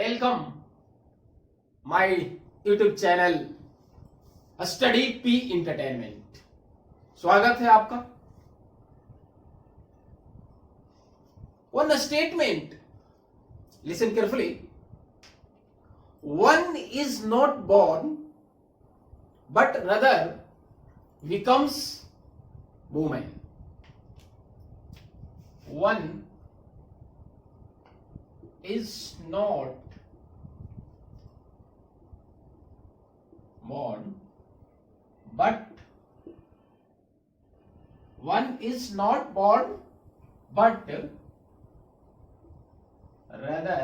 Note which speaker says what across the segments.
Speaker 1: Welcome my YouTube channel study P entertainment. स्वागत है आपका। One statement, listen carefully. One is not born but rather becomes woman. One is not born but rather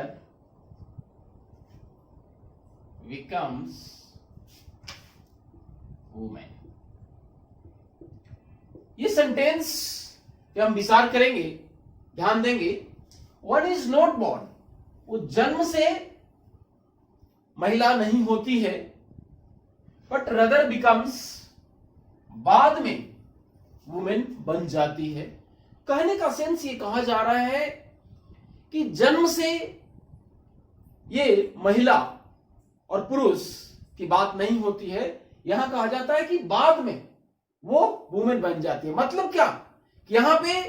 Speaker 1: becomes woman. ये sentence पे हम विचार करेंगे, ध्यान देंगे। वन इज नॉट born, वो जन्म से महिला नहीं होती है, बट रदर बिकम्स, बाद में वुमेन बन जाती है। कहने का सेंस ये कहा जा रहा है कि जन्म से ये महिला और पुरुष की बात नहीं होती है। यहां कहा जाता है कि बाद में वो वुमेन बन जाती है। मतलब क्या कि यहां पे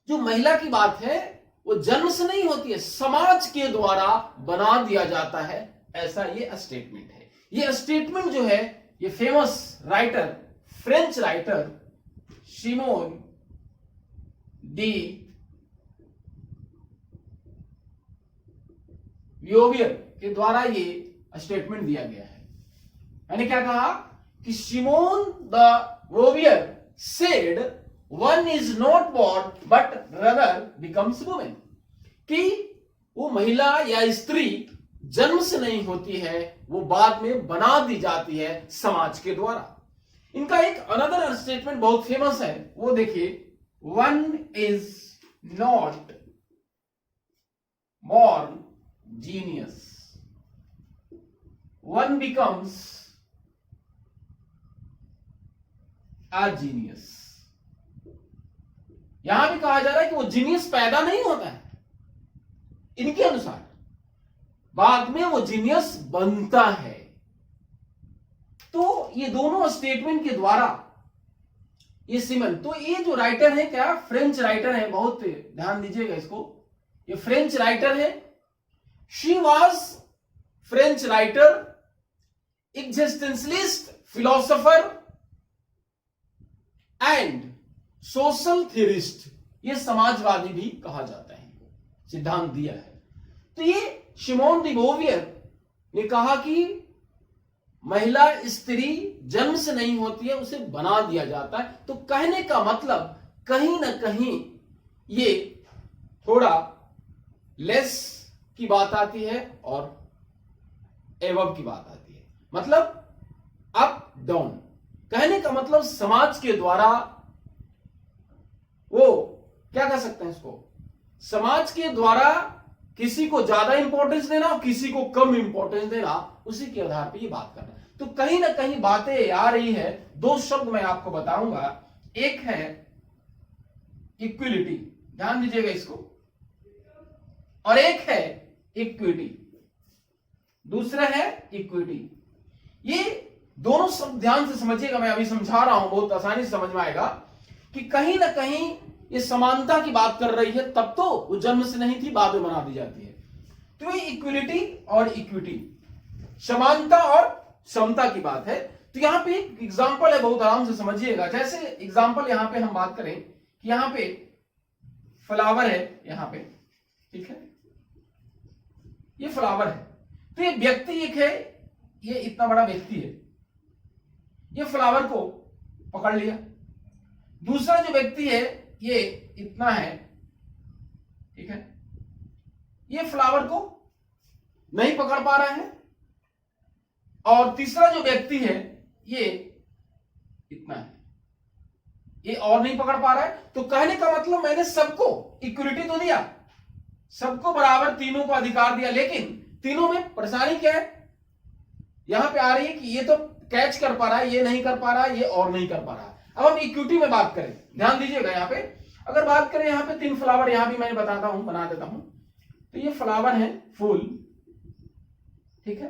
Speaker 1: जो महिला की बात है वो जन्म से नहीं होती है, समाज के द्वारा बना दिया जाता है। ऐसा ये स्टेटमेंट है। ये स्टेटमेंट जो है ये famous writer, French writer Simone de Beauvoir के द्वारा ये स्टेटमेंट दिया गया है। मैंने क्या कहा कि Simone de Beauvoir said one is not born but rather becomes women, कि वो महिला या स्त्री जन्म से नहीं होती है, वो बाद में बना दी जाती है समाज के द्वारा। इनका एक अनदर स्टेटमेंट बहुत फेमस है, वो देखिए। One is not born genius, one becomes a genius। यहां भी कहा जा रहा है कि वो जीनियस पैदा नहीं होता है, इनके अनुसार बाद में वो जीनियस बनता है। तो ये दोनों स्टेटमेंट के द्वारा ये सिमन, तो ये जो राइटर है क्या, फ्रेंच राइटर है, बहुत ध्यान दीजिएगा इसको। ये फ्रेंच राइटर है। She was French writer, existentialist, philosopher and social theorist. ये समाजवादी भी कहा जाता है, सिद्धांत दिया है। तो ये सिमोन डी बोवियर ने कहा कि महिला स्त्री जन्म से नहीं होती है, उसे बना दिया जाता है। तो कहने का मतलब कहीं ना कहीं ये थोड़ा लेस की बात आती है और एवब की बात आती है, मतलब अप डाउन। कहने का मतलब समाज के द्वारा वो क्या कह सकते हैं इसको, समाज के द्वारा किसी को ज्यादा इंपॉर्टेंस देना और किसी को कम इंपॉर्टेंस देना, उसी के आधार पर ये बात करना। तो कहीं ना कहीं बातें आ रही है। दो शब्द मैं आपको बताऊंगा, एक है इक्विलिटी, ध्यान दीजिएगा इसको, और एक है इक्विटी, दूसरा है इक्विटी। ये दोनों शब्द ध्यान से समझिएगा, मैं अभी समझा रहा हूं, बहुत आसानी से समझ में आएगा कि कहीं ना कहीं ये समानता की बात कर रही है। तब तो वो जन्म से नहीं थी, बाद में बना दी जाती है। तो ये इक्विलिटी और इक्विटी, समानता और समता की बात है। तो यहां पे एक एग्जांपल है, बहुत आराम से समझिएगा। जैसे एग्जांपल यहां पे हम बात करें कि यहां पे फ्लावर है, यहां पे, ठीक है, ये फ्लावर है। तो ये व्यक्ति एक है, ये इतना बड़ा व्यक्ति है, ये फ्लावर को पकड़ लिया। दूसरा जो व्यक्ति है ये इतना है, ठीक है, ये फ्लावर को नहीं पकड़ पा रहा है। और तीसरा जो व्यक्ति है ये इतना है, ये और नहीं पकड़ पा रहा है। तो कहने का मतलब मैंने सबको इक्विलिटी तो दिया, सबको बराबर, तीनों को अधिकार दिया, लेकिन तीनों में परेशानी क्या है यहां पे आ रही है कि ये तो कैच कर पा रहा है, ये नहीं कर पा रहा है, ये और नहीं कर पा रहा है। अब हम इक्विटी में बात करें, ध्यान दीजिएगा। यहां पे अगर बात करें, यहां पे 3 फ्लावर, यहां भी मैं बताता हूं, बना देता हूं। तो ये फ्लावर है, फूल, ठीक है।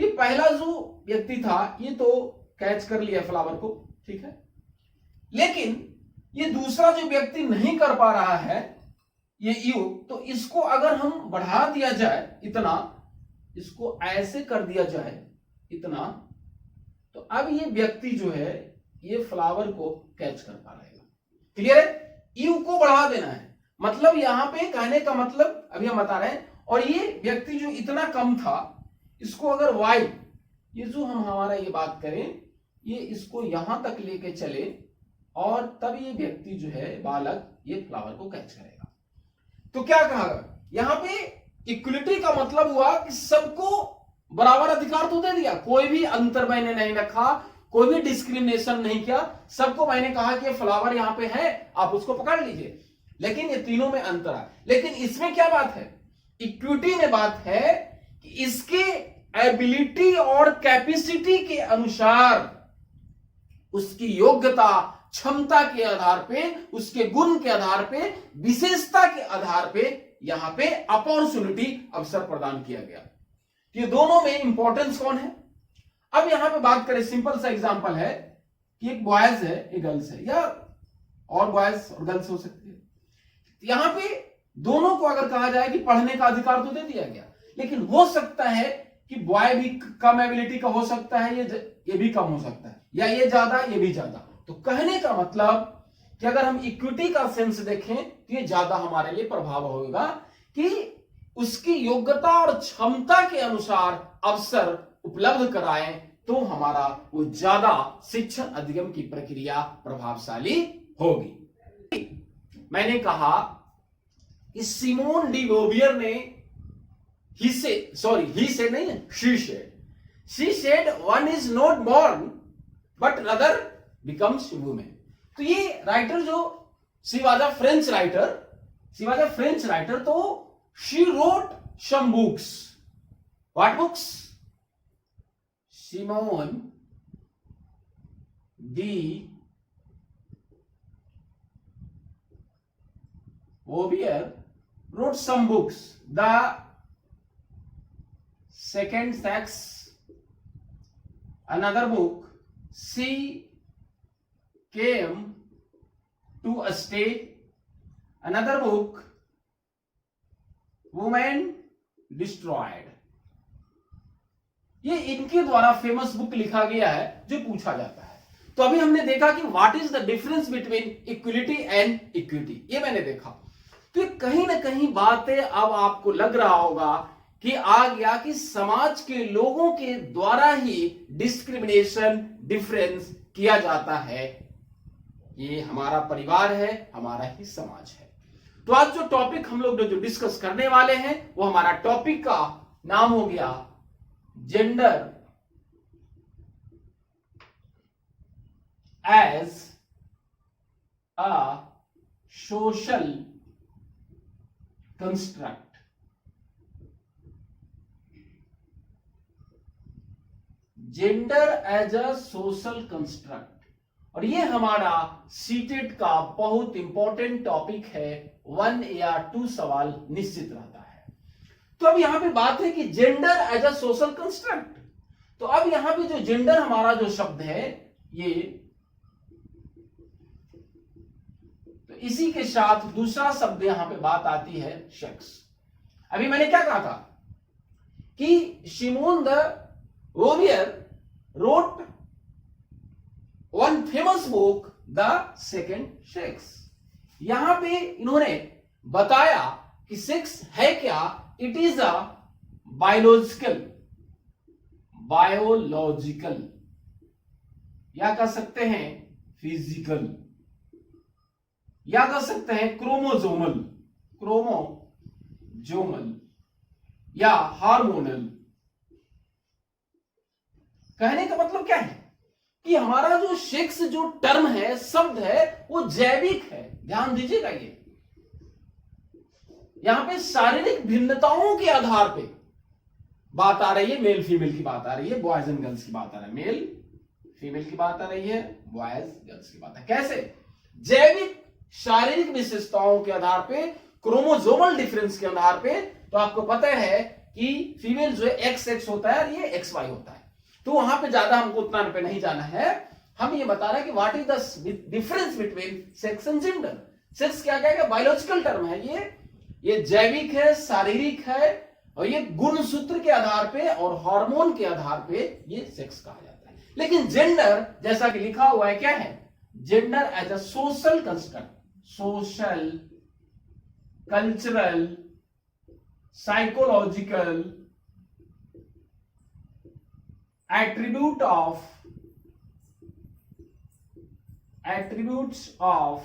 Speaker 1: ये पहला जो व्यक्ति था ये तो कैच कर लिया फ्लावर को, ठीक है। लेकिन ये दूसरा जो व्यक्ति नहीं कर पा रहा है, ये यू, तो इसको अगर हम बढ़ा दिया जाए इतना, इसको ऐसे कर दिया जाए इतना, तो अब ये व्यक्ति जो है ये फ्लावर को कैच कर पा रहेगा। क्लियर है? यू को बढ़ा देना है, मतलब यहां पे कहने का मतलब अभी हम बता रहे हैं। और ये व्यक्ति जो इतना कम था, इसको अगर वाई, ये जो हम हमारा ये बात करें, ये इसको यहां तक लेके चले और तब ये व्यक्ति जो है बालक ये फ्लावर को कैच करेगा। तो क्या कहा यहां पे? इक्वलिटी का मतलब हुआ कि सबको बराबर अधिकार तो दे दिया, कोई भी अंतर मैंने नहीं रखा, कोई भी डिस्क्रिमिनेशन नहीं किया, सबको मैंने कहा कि फ्लावर यहां पे है, आप उसको पकड़ लीजिए। लेकिन ये तीनों में अंतर है। लेकिन इसमें क्या बात है? इक्विटी में बात है कि इसके एबिलिटी और कैपेसिटी के अनुसार, उसकी योग्यता क्षमता के आधार पे, उसके गुण के आधार पे, विशेषता के आधार पे यहां पे अपॉर्चुनिटी, अवसर प्रदान किया गया। ये दोनों में इंपॉर्टेंस कौन है? अब यहां पे बात करें, सिंपल सा एग्जांपल है कि एक बॉयज है, एक गर्ल्स है, या और बॉयज और गर्ल्स हो सकते हैं। यहां पे दोनों को अगर कहा जाए कि पढ़ने का अधिकार तो दे दिया गया, लेकिन हो सकता है कि बॉय भी कम एबिलिटी का हो सकता है, ये भी कम हो सकता है, या ये ज्यादा ये भी ज्यादा। तो कहने का मतलब कि अगर हम इक्विटी का सेंस देखें तो ये ज्यादा हमारे लिए प्रभाव होगा कि उसकी योग्यता और क्षमता के अनुसार अवसर उपलब्ध कराएं, तो हमारा वो ज्यादा शिक्षण अधिगम की प्रक्रिया प्रभावशाली होगी। मैंने कहा कि सिमोन डी बोवियर ने he said one is not born but rather becomes woman। तो ये राइटर जो she was a French writer, तो she wrote some books। What books? Simone de Beauvoir wrote some books, The Second Sex, another book, She Came to Stay, another book, Woman Destroyed। ये इनके द्वारा famous book लिखा गया है जो पूछा जाता है। तो अभी हमने देखा कि what is the difference between equality and equity, ये मैंने देखा। तो कहीं ना कहीं बातें अब आपको लग रहा होगा कि आ गया कि समाज के लोगों के द्वारा ही डिस्क्रिमिनेशन, डिफरेंस किया जाता है। ये हमारा परिवार है, हमारा ही समाज है। तो आज जो टॉपिक हम लोग जो डिस्कस करने वाले हैं वो हमारा टॉपिक का नाम हो गया gender as a social construct. Gender as a social construct, और ये हमारा सीटेट का बहुत इंपॉर्टेंट टॉपिक है। 1 या 2 सवाल निश्चित रहता है। तो अब यहां पे बात है कि gender as a social construct. तो अब यहां पे जो जेंडर हमारा जो शब्द है, ये तो इसी के साथ दूसरा शब्द यहां पे बात आती है सेक्स। अभी मैंने क्या कहा था कि Simone de Beauvoir wrote one famous book, The Second Sex। यहां पे इन्होंने बताया कि सेक्स है क्या। इट इज अ बायोलॉजिकल, या कह सकते हैं फिजिकल, या कह सकते हैं क्रोमोजोमल या हार्मोनल। कहने का मतलब क्या है कि हमारा जो सेक्स जो टर्म है, शब्द है, वो जैविक है। ध्यान दीजिएगा, ये यहां पे शारीरिक भिन्नताओं के आधार पे बात आ रही है। मेल फीमेल की बात आ रही है, बॉयज एंड गर्ल्स की बात आ रही है, मेल फीमेल की बात आ रही है, बॉयज गर्ल्स की बात है। कैसे? जैविक शारीरिक विशेषताओं के आधार पे, क्रोमोसोमल डिफरेंस के आधार पे तो आपको पता है कि फीमेल जो है एक्स एक्स होता है और ये एक्स वाई होता है। तो वहां पे ज्यादा हमको उतना पे नहीं जाना है, हम ये बता रहे हैं कि what is the difference between sex and gender. Sex क्या क्या बायोलॉजिकल टर्म है, ये जैविक है, शारीरिक है, और ये गुण सूत्र के आधार पे और हार्मोन के आधार पे ये सेक्स कहा जाता है। लेकिन जेंडर जैसा कि लिखा हुआ है क्या है, gender as a social construct, social, cultural, psychological attributes of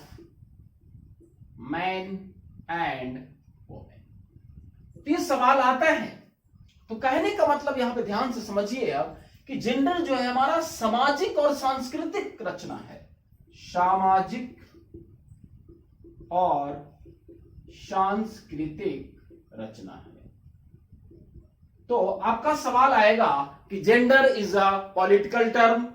Speaker 1: man and woman। तो ये सवाल आता है, तो कहने का मतलब यहां पे ध्यान से समझिए अब कि जेंडर जो है हमारा सामाजिक और सांस्कृतिक रचना है, सामाजिक और सांस्कृतिक रचना है। तो आपका सवाल आएगा कि gender is a political term,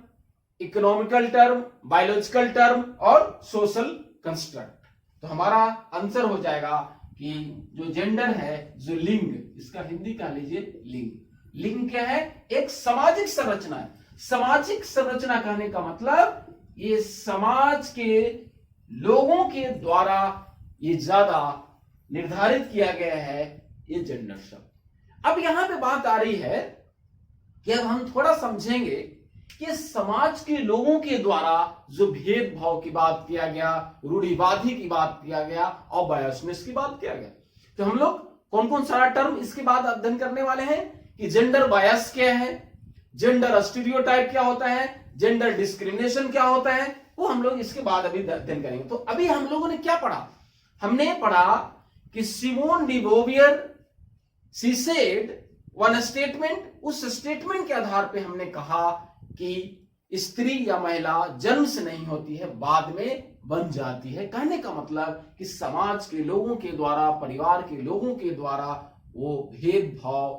Speaker 1: economical term, biological term और सोशल कंस्ट्रक्ट। तो हमारा आंसर हो जाएगा कि जो जेंडर है, जो लिंग, इसका हिंदी कह लीजिए लिंग। लिंग क्या है, एक सामाजिक संरचना है। सामाजिक संरचना कहने का मतलब ये समाज के लोगों के द्वारा ये ज्यादा निर्धारित किया गया है, ये जेंडर शब्द। अब यहां पे बात आ रही है कि अब हम थोड़ा समझेंगे कि समाज के लोगों के द्वारा जो भेदभाव की बात किया गया, रूढ़िवादी की बात किया गया और बायसनेस की बात किया गया। तो हम लोग कौन कौन सारा टर्म इसके बाद अध्ययन करने वाले हैं कि जेंडर बायस क्या है, जेंडर स्टीरियोटाइप क्या होता है, जेंडर डिस्क्रिमिनेशन क्या होता है, वो हम लोग इसके बाद अभी अध्ययन करेंगे। तो अभी हम लोगों ने क्या पढ़ा, हमने पढ़ा कि Simone de Beauvoir she said one statement, उस स्टेटमेंट के आधार पे हमने कहा कि स्त्री या महिला जन्म से नहीं होती है, बाद में बन जाती है। कहने का मतलब कि समाज के लोगों के द्वारा, परिवार के लोगों के द्वारा वो भेदभाव,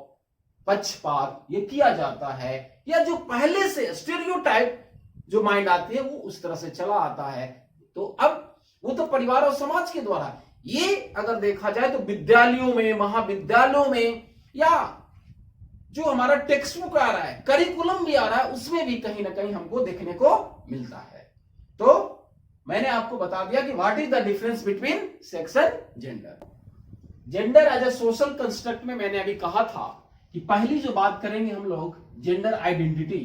Speaker 1: पक्षपात ये किया जाता है, या जो पहले से स्टीरियोटाइप जो माइंड आती है वो उस तरह से चला आता है। तो अब वो तो परिवार और समाज के द्वारा, ये अगर देखा जाए तो विद्यालयों में, महाविद्यालयों में, या जो हमारा टेक्स्ट बुक आ रहा है, करिकुलम भी आ रहा है, उसमें भी कहीं ना कहीं हमको देखने को मिलता है। तो मैंने आपको बता दिया कि what is the difference between sex and gender. Gender as a social construct में मैंने अभी कहा था कि पहली जो बात करेंगे हम लोग जेंडर आइडेंटिटी,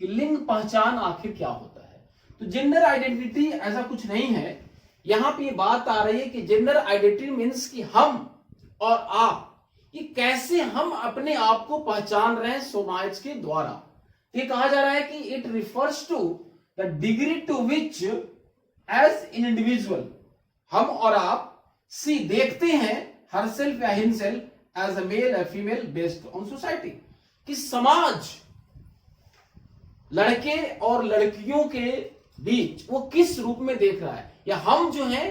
Speaker 1: कि लिंग पहचान आखिर क्या होता है। तो जेंडर आइडेंटिटी ऐसा कुछ नहीं है, यहां पे ये बात आ रही है कि जेंडर आइडेंटिटी मीन्स कि हम और आप, कि कैसे हम अपने आप को पहचान रहे हैं समाज के द्वारा। ये कहा जा रहा है कि it refers to the degree to which as individual, हम और आप सी देखते हैं हर सेल्फ या himself as a male या फीमेल बेस्ड ऑन सोसाइटी, कि समाज लड़के और लड़कियों के बीच वो किस रूप में देख रहा है, या हम जो है,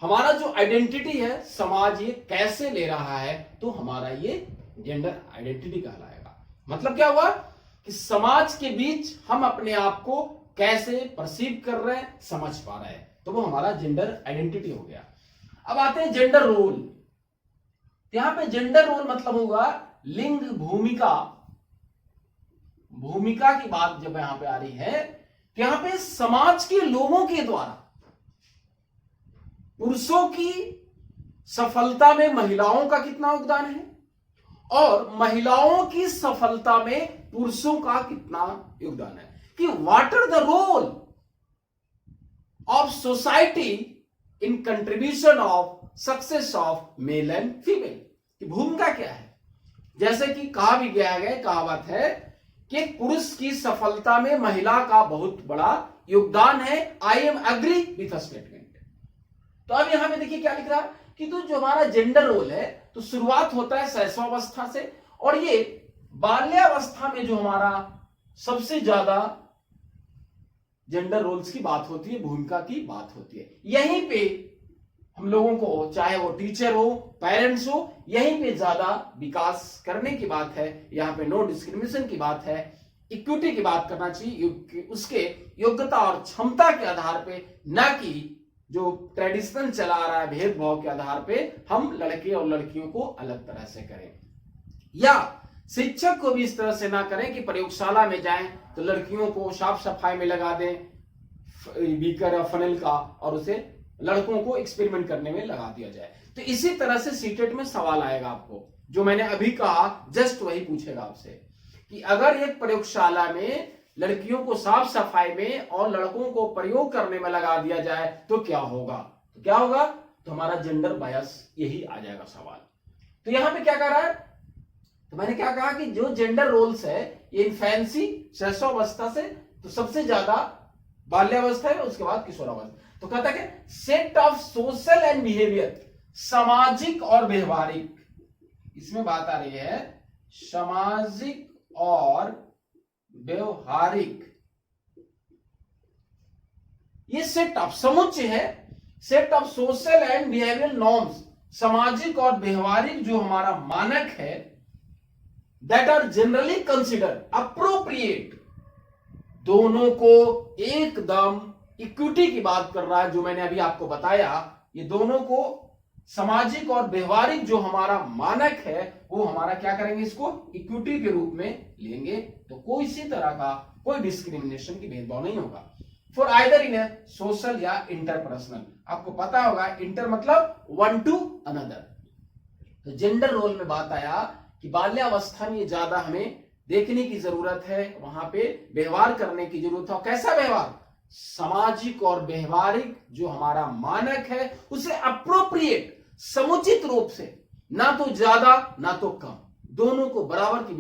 Speaker 1: हमारा जो आइडेंटिटी है समाज ये कैसे ले रहा है, तो हमारा ये जेंडर आइडेंटिटी कहलाएगा। मतलब क्या हुआ कि समाज के बीच हम अपने आप को कैसे परसीव कर रहे हैं, समझ पा रहे हैं, तो वो हमारा जेंडर आइडेंटिटी हो गया। अब आते हैं जेंडर रोल। यहां पे जेंडर रोल मतलब होगा लिंग भूमिका। भूमिका की बात जब यहां पे आ रही है, तो यहां पे समाज के लोगों के द्वारा पुरुषों की सफलता में महिलाओं का कितना योगदान है, और महिलाओं की सफलता में पुरुषों का कितना योगदान है, कि what are the role of society in contribution of success of male and female, की भूमिका क्या है। जैसे कि कहा भी गया है, कहावत है कि पुरुष की सफलता में महिला का बहुत बड़ा योगदान है। I am agree with statement. तो अब यहां पे देखिए क्या लिख रहा है कि तो जो हमारा जेंडर रोल है, तो शुरुआत होता है शैशवावस्था से, और ये बाल्यावस्था में जो हमारा सबसे ज्यादा जेंडर रोल्स की बात होती है, भूमिका की बात होती है। यहीं पे हम लोगों को, चाहे वो टीचर हो, पेरेंट्स हो, यहीं पे ज्यादा विकास करने की बात है। यहाँ पे नो डिस्क्रिमिनेशन की बात है, इक्विटी की बात करना चाहिए, उसके योग्यता और क्षमता के आधार पे, न कि जो ट्रेडिशनल चला आ रहा है भेदभाव के आधार पे हम लड़के और लड़कियों को अलग तरह से करें, या शिक्षक को भी इस तरह से ना करें कि प्रयोगशाला में जाएं तो लड़कियों को साफ सफाई में लगा दें बीकर या फनल का और उसे लड़कों को एक्सपेरिमेंट करने में लगा दिया जाए। तो इसी तरह से सीटेट में सवाल आएगा आपको, जो मैंने अभी कहा जस्ट वही पूछेगा आपसे कि अगर एक प्रयोगशाला में लड़कियों को साफ सफाई में और लड़कों को प्रयोग करने में लगा दिया जाए तो क्या होगा, तो क्या होगा, तो हमारा जेंडर बायस यही आ जाएगा सवाल। तो यहां पे क्या कर रहा है, तो मैंने क्या कहा कि जो जेंडर रोल्स है ये इन्फेंसी शैशवावस्था से तो सबसे ज्यादा बाल्यावस्था है, उसके बाद किशोरावस्था। तो कहता है कि set of social and behaviour, सामाजिक और व्यवहारिक, इसमें बात आ रही है सामाजिक और व्यवहारिक, ये सेट ऑफ समुच्चय है, set of social and behaviour norms, सामाजिक और व्यवहारिक जो हमारा मानक है, that are generally consider appropriate, दोनों को एकदम इक्विटी की बात कर रहा है, जो मैंने अभी आपको बताया, ये दोनों को सामाजिक और व्यवहारिक जो हमारा मानक है वो हमारा क्या करेंगे, इसको इक्विटी के रूप में लेंगे, तो कोई इसी तरह का कोई डिस्क्रिमिनेशन की भेदभाव नहीं होगा फॉर आइदर इन सोशल या इंटरपर्सनल। आपको पता होगा इंटर मतलब वन टू अनदर। तो जेंडर रोल में बात आया कि बाल्यावस्था में ज्यादा हमें देखने की जरूरत है, वहां पे व्यवहार करने की जरूरत है। कैसा व्यवहार, सामाजिक और व्यवहारिक जो हमारा मानक है उसे अप्रोप्रिएट समुचित रूप से, ना तो ज्यादा ना तो कम, दोनों को बराबर की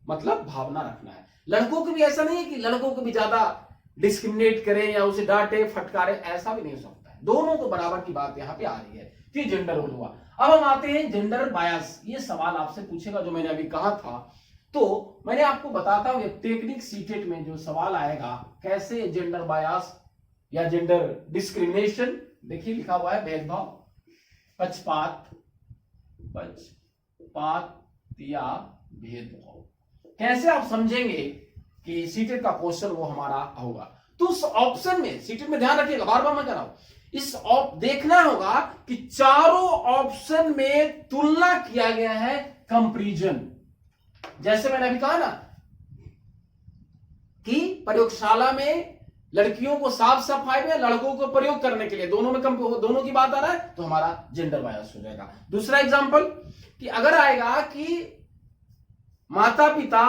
Speaker 1: मतलब भावना रखना है। लड़कों को भी ऐसा नहीं है कि लड़कों को भी ज्यादा डिस्क्रिमिनेट करें या उसे डांटे फटकारे, ऐसा भी नहीं हो सकता है, दोनों को बराबर की बात यहां पे आ रही है। तो जेंडर रोल हुआ। अब हम आते हैं जेंडर बायस। ये सवाल आपसे पूछेगा जो मैंने अभी कहा था, तो मैंने आपको बताता हूं टेक्निक सीटेट में जो सवाल आएगा कैसे जेंडर बायस या जेंडर डिस्क्रिमिनेशन, देखिए लिखा हुआ है भेदभाव, पक्षपात या भेदभाव, कैसे आप समझेंगे कि सीटेट का क्वेश्चन वो हमारा होगा। तो उस ऑप्शन में सीटेट में ध्यान रखिएगा, बार बार मैं कह रहा हूं, इस देखना होगा कि चारों ऑप्शन में तुलना किया गया है कंपैरिजन। जैसे मैंने अभी कहा ना कि प्रयोगशाला में लड़कियों को साफ सफाई में, लड़कों को प्रयोग करने के लिए, दोनों में दोनों की बात आ रहा है, तो हमारा जेंडर बायस हो जाएगा। दूसरा एग्जांपल कि अगर आएगा कि माता पिता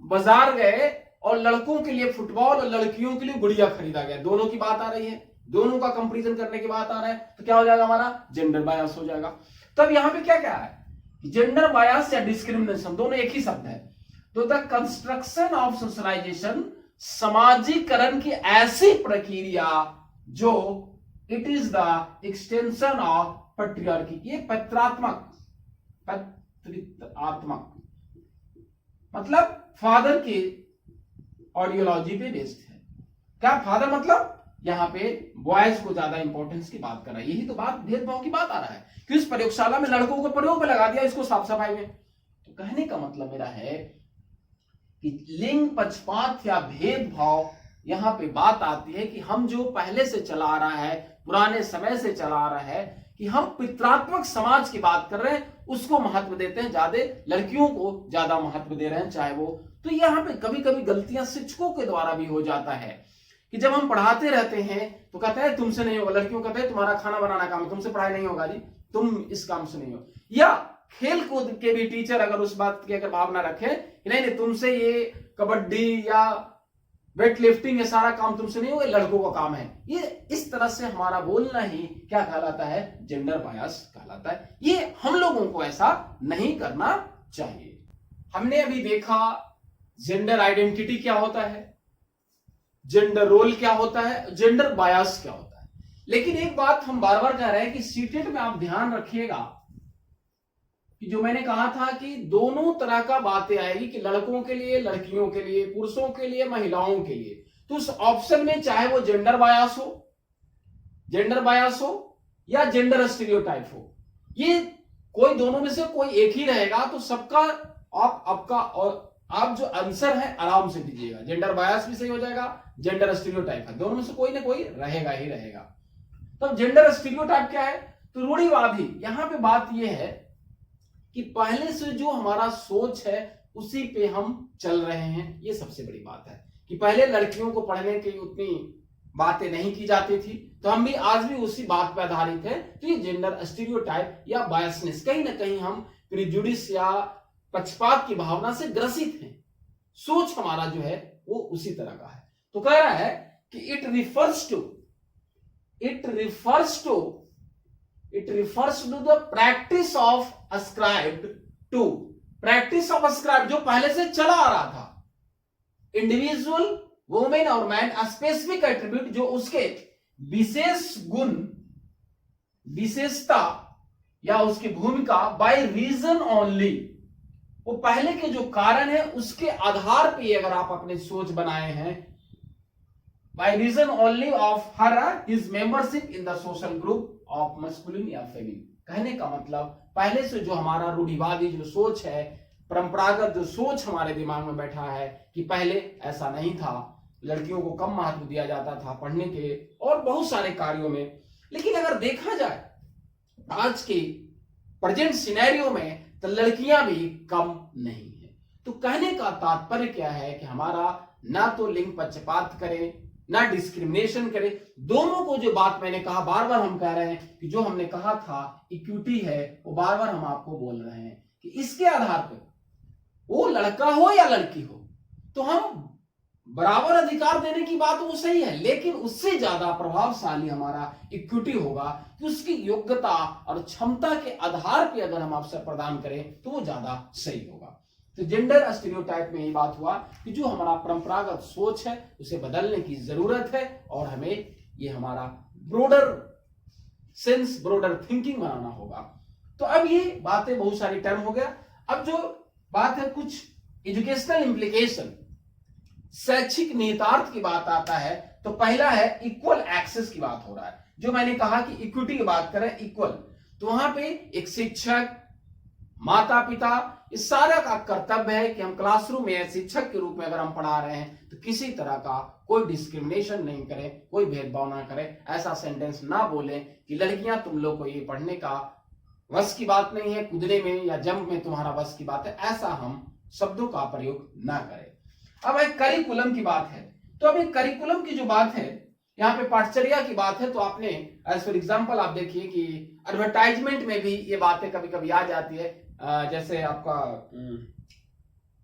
Speaker 1: बाजार गए और लड़कों के लिए फुटबॉल और लड़कियों के लिए गुड़िया खरीदा गया, दोनों की बात आ रही है, दोनों का कंपैरिजन करने की बात आ रहा है, तो क्या हो जाएगा, हमारा जेंडर बायस हो जाएगा। तब यहां पे क्या क्या है, जेंडर बायस या डिस्क्रिमिनेशन दोनों एक ही शब्द है। तो द कंस्ट्रक्शन ऑफ सोशलाइजेशन, समाजीकरण की ऐसी प्रक्रिया जो it is the extension of patriarchy, ये पितृत्वात्मक मतलब फादर की आइडियोलॉजी पे बेस्ड है। क्या फादर मतलब यहां पे बॉयज को ज्यादा इंपॉर्टेंस की बात कर रहा है, यही तो बात भेदभाव की बात आ रहा है कि इस प्रयोगशाला में लड़कों को प्रयोग में लगा दिया, इसको साफ सफाई में। तो कहने का मतलब मेरा है कि लिंग पक्षपात या भेदभाव, यहां पे बात आती है कि हम जो पहले से चला आ रहा है, पुराने समय से चला आ रहा है कि हम पितृत्मक समाज की बात कर रहे हैं, उसको महत्व देते हैं, ज्यादा लड़कियों को ज्यादा महत्व दे रहे हैं चाहे वो। तो यहां पे कभी कभी गलतियां शिक्षकों के द्वारा भी हो जाता है कि जब हम पढ़ाते रहते हैं तो कहते हैं तुमसे नहीं होगा, लड़कियों कहते हैं तुम्हारा खाना बनाना काम है, तुमसे पढ़ाई नहीं होगा जी, तुम इस काम से नहीं हो। या खेल कूद के भी टीचर अगर उस बात की अगर भावना रखे नहीं नहीं तुमसे ये कबड्डी या वेट लिफ्टिंग ये सारा काम तुमसे नहीं होगा, लड़कों का काम है, ये इस तरह से हमारा बोलना ही क्या कहलाता है, जेंडर बायस कहलाता है। ये हम लोगों को ऐसा नहीं करना चाहिए। हमने अभी देखा जेंडर आइडेंटिटी क्या होता है, जेंडर रोल क्या होता है, जेंडर बायस क्या होता है। लेकिन एक बात हम बार बार कह रहे हैं कि सीटेट में आप ध्यान रखिएगा कि जो मैंने कहा था कि दोनों तरह का बातें आएगी कि लड़कों के लिए, लड़कियों के लिए, पुरुषों के लिए, महिलाओं के लिए। तो उस ऑप्शन में चाहे वो जेंडर बायस हो या जेंडर स्टीरियोटाइप हो, ये कोई दोनों में से कोई एक ही रहेगा, तो सबका आपका और आप जो आंसर है आराम से दीजिएगा। जेंडर बायस भी सही हो जाएगा, जेंडर स्टीरियोटाइप है, दोनों में से कोई ना कोई रहेगा ही रहेगा। तो अब जेंडर स्टीरियोटाइप क्या है? तो रूढ़िवादी, यहां पे बात यह है कि पहले से जो हमारा सोच है उसी पे हम चल रहे हैं। ये सबसे बड़ी बात है कि पहले लड़कियों को पढ़ने की उतनी बातें नहीं की जाती थी, तो हम भी आज भी उसी बात पर आधारित है। तो ये जेंडर स्टीरियोटाइप या बायसनेस, कहीं ना कहीं हम प्रिजुडिस या पक्षपात की भावना से ग्रसित हैं। सोच हमारा जो है वो उसी तरह का है। तो कह रहा है कि it refers to the practice of ascribed to, practice of ascribed जो पहले से चला आ रहा था, इंडिविजुअल वुमेन और मैन स्पेसिफिक एट्रीब्यूट जो उसके विशेष गुण, विशेषता या उसकी भूमिका बाय रीजन ओनली, वो पहले के जो कारण है उसके आधार पे अगर आप अपनी सोच बनाए हैं, by reason only of her his membership in the social group of masculine या फेमिनिन। कहने का मतलब पहले से जो हमारा रूढ़िवादी जो सोच है, परंपरागत जो सोच हमारे दिमाग में बैठा है कि पहले ऐसा नहीं था, लड़कियों को कम महत्व दिया जाता था पढ़ने के और बहुत सारे कार्यों में। लेकिन अगर देखा जाए आज के प्रेजेंट सिनेरियो में तो लड़कियां भी कम नहीं है। तो कहने का तात्पर्य क्या है कि हमारा ना तो लिंग पक्षपात करे ना डिस्क्रिमिनेशन करे, दोनों को जो बात मैंने कहा बार बार हम कह रहे हैं कि जो हमने कहा था इक्विटी है, वो बार बार हम आपको बोल रहे हैं कि इसके आधार पर वो लड़का हो या लड़की हो तो हम बराबर अधिकार देने की बात वो सही है, लेकिन उससे ज्यादा प्रभावशाली हमारा इक्विटी होगा कि उसकी योग्यता और क्षमता के आधार पर अगर हम अवसर प्रदान करें तो वो ज्यादा सही होगा। तो जेंडर स्टीरियोटाइप में ये बात हुआ कि जो हमारा परंपरागत सोच है उसे बदलने की जरूरत है और हमें ये हमारा ब्रोडर सेंस, ब्रोडर थिंकिंग बनाना होगा। तो अब ये बातें बहुत सारी टर्म हो गया। अब जो बात है कुछ एजुकेशनल इंप्लीकेशन, शैक्षिक निहितार्थ की बात आता है, तो पहला है इक्वल एक्सेस की बात हो रहा है। जो मैंने कहा कि इक्विटी की बात करें इक्वल, तो वहां पे एक शिक्षक, माता पिता, इस सारा का कर्तव्य है कि हम क्लासरूम में शिक्षक के रूप में अगर हम पढ़ा रहे हैं तो किसी तरह का कोई डिस्क्रिमिनेशन नहीं करें, कोई भेदभाव ना करें, ऐसा सेंटेंस ना बोले कि लड़कियां तुम लोग को ये पढ़ने का वश की बात नहीं है, कूदने में या जंप में तुम्हारा वश की बात है, ऐसा हम शब्दों का प्रयोग ना करें। अब एक करिकुलम की बात है, तो अभी करिकुलम की जो बात है यहाँ पे पाठचर्या की बात है, तो आपने एज फॉर एग्जाम्पल आप देखिए कि एडवर्टाइजमेंट में भी ये बातें कभी कभी आ जाती है। जैसे आपका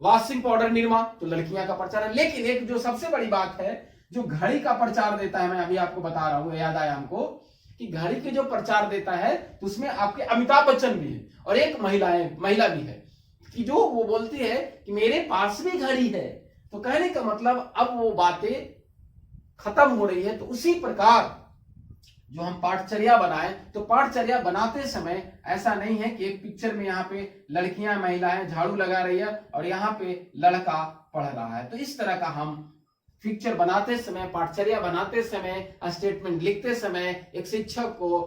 Speaker 1: वॉशिंग पाउडर निरमा, तो लड़कियां का प्रचार है। लेकिन एक जो सबसे बड़ी बात है, जो घड़ी का प्रचार देता है, मैं अभी आपको बता रहा हूं, याद आया हमको कि घड़ी के जो प्रचार देता है तो उसमें आपके अमिताभ बच्चन भी है और एक महिला भी है कि जो वो बोलती है कि मेरे पास भी घड़ी है। तो कहने का मतलब अब वो बातें खत्म हो रही है। तो उसी प्रकार जो हम पाठचर्या बनाए, तो पाठचर्या बनाते समय ऐसा नहीं है कि एक पिक्चर में यहाँ पे लड़कियां महिलाएं झाड़ू लगा रही है और यहाँ पे लड़का पढ़ रहा है। तो इस तरह का हम पिक्चर बनाते समय, पाठचर्या बनाते समय, स्टेटमेंट लिखते समय एक शिक्षक को,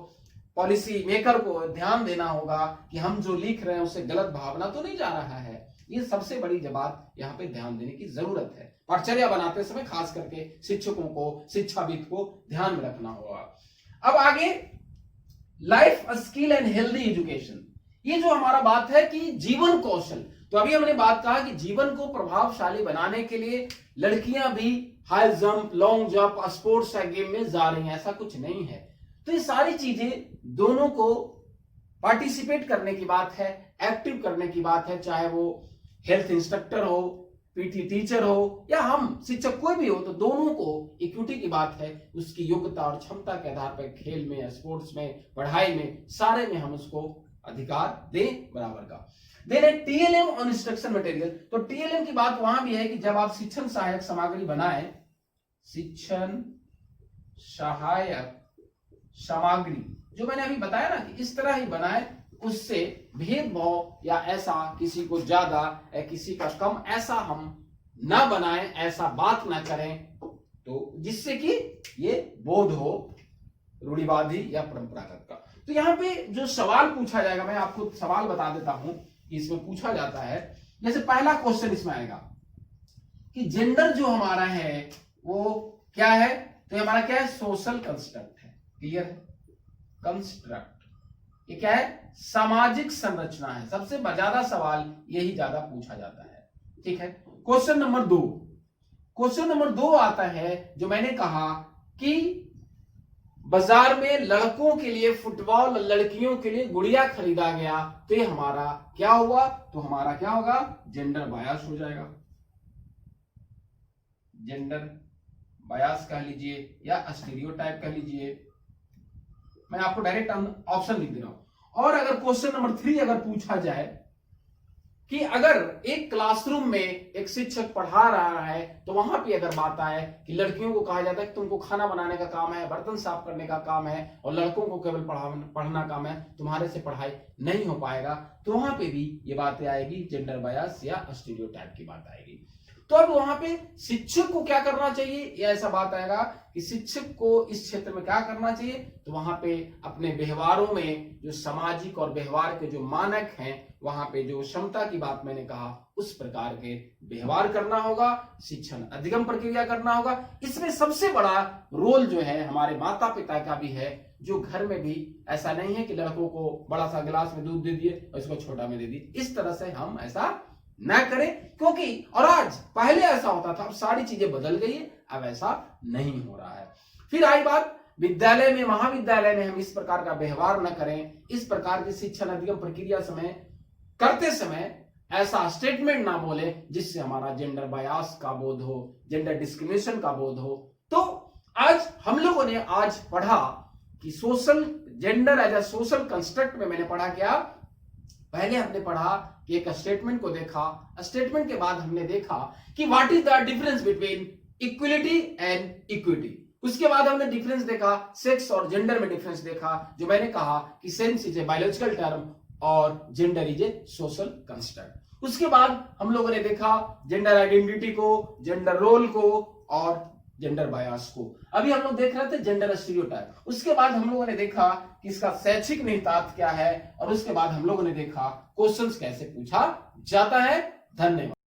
Speaker 1: पॉलिसी मेकर को ध्यान देना होगा कि हम जो लिख रहे हैं उससे गलत भावना तो नहीं जा रहा है। ये सबसे बड़ी बात यहाँ पे ध्यान देने की जरूरत है। पाठचर्या बनाते समय खास करके शिक्षकों को, शिक्षाविद को ध्यान में रखना होगा। अब आगे life skill and healthy education, ये जो हमारा बात है कि जीवन कौशल, तो अभी हमने बात कहा कि जीवन को प्रभावशाली बनाने के लिए लड़कियां भी high jump, long jump, sports game में जा रही हैं, ऐसा कुछ नहीं है। तो ये सारी चीजें दोनों को पार्टिसिपेट करने की बात है, एक्टिव करने की बात है, चाहे वो हेल्थ इंस्ट्रक्टर हो, पीटी टीचर हो या हम शिक्षक कोई भी हो, तो दोनों को इक्विटी की बात है, उसकी योग्यता और क्षमता के आधार पर खेल में, स्पोर्ट्स में, पढ़ाई में, सारे में हम उसको अधिकार दें बराबर का। Then TLM on instruction material, तो टीएलएम की बात वहां भी है कि जब आप शिक्षण सहायक सामग्री बनाए, शिक्षण सहायक सामग्री जो मैंने अभी बताया ना कि इस तरह ही बनाए, उससे भेदभाव या ऐसा किसी को ज्यादा या किसी का कम ऐसा हम ना बनाएं, ऐसा बात ना करें, तो जिससे कि ये बोध हो रूढ़िवादी या परंपरागत का। तो यहाँ पे जो सवाल पूछा जाएगा, मैं आपको सवाल बता देता हूं कि इसमें पूछा जाता है। जैसे पहला क्वेश्चन इसमें आएगा कि जेंडर जो हमारा है वो क्या है, तो हमारा क्या है, सोशल कंस्ट्रक्ट है, क्लियर है। कंस्ट्रक्ट। ये क्या है? सामाजिक संरचना है। सबसे ज्यादा सवाल यही ज्यादा पूछा जाता है। ठीक है। क्वेश्चन नंबर 2, क्वेश्चन नंबर 2 आता है जो मैंने कहा कि बाजार में लड़कों के लिए फुटबॉल और लड़कियों के लिए गुड़िया खरीदा गया, तो ये हमारा क्या हुआ? तो हमारा क्या होगा? जेंडर बायस हो जाएगा। जेंडर बायस कह लीजिए या स्टीरियोटाइप कह लीजिए। मैं आपको डायरेक्ट ऑप्शन लिख दे रहा हूं। और अगर क्वेश्चन नंबर 3 अगर पूछा जाए कि अगर एक क्लासरूम में एक शिक्षक पढ़ा रहा है तो वहां पे अगर बात आए कि लड़कियों को कहा जाता है कि तुमको खाना बनाने का काम है, बर्तन साफ करने का काम है, और लड़कों को केवल पढ़ना काम है, तुम्हारे से पढ़ाई नहीं हो पाएगा, तो वहां पे भी ये बातें आएगी, जेंडर बायस या स्टीरियोटाइप की बात आएगी। तो अब वहां पे शिक्षक को क्या करना चाहिए? या ऐसा बात आएगा कि शिक्षक को इस क्षेत्र में क्या करना चाहिए? तो वहां पे अपने व्यवहारों में जो सामाजिक और व्यवहार के जो मानक हैं, वहां पे जो क्षमता की बात मैंने कहा, उस प्रकार के व्यवहार करना होगा, शिक्षण अधिगम प्रक्रिया करना होगा। इसमें सबसे बड़ा रोल जो है हमारे माता पिता का भी है, जो घर में भी ऐसा नहीं है कि लड़कों को बड़ा सा गिलास में दूध दे दिए और इसको छोटा में दे दिए। इस तरह से हम ऐसा ना करें, क्योंकि और आज पहले ऐसा होता था, अब सारी चीजें बदल गई है, अब ऐसा नहीं हो रहा है। फिर आई बात विद्यालय में, महाविद्यालय में हम इस प्रकार का व्यवहार न करें, इस प्रकार की शिक्षण अधिगम प्रक्रिया करते समय ऐसा स्टेटमेंट ना बोले जिससे हमारा जेंडर बायस का बोध हो, जेंडर डिस्क्रिमिनेशन का बोध हो। तो आज हम लोगों ने आज पढ़ा कि social gender as a social construct में मैंने पढ़ा क्या? पहले हमने पढ़ा कि एक स्टेटमेंट को देखा, स्टेटमेंट के बाद हमने देखा कि what is the difference between equality and equity. उसके बाद हमने डिफरेंस देखा, सेक्स और जेंडर में डिफरेंस देखा, जो मैंने कहा कि sex is a biological term और gender is a social construct. उसके बाद हम लोगों ने देखा जेंडर आइडेंटिटी को, जेंडर रोल को और जेंडर बायस को। अभी हम लोग देख रहे थे जेंडर स्टीरियोटाइप। उसके बाद हम लोगों ने देखा कि इसका शैक्षिक निहितार्थ क्या है, और उसके बाद हम लोगों ने देखा क्वेश्चंस कैसे पूछा जाता है। धन्यवाद।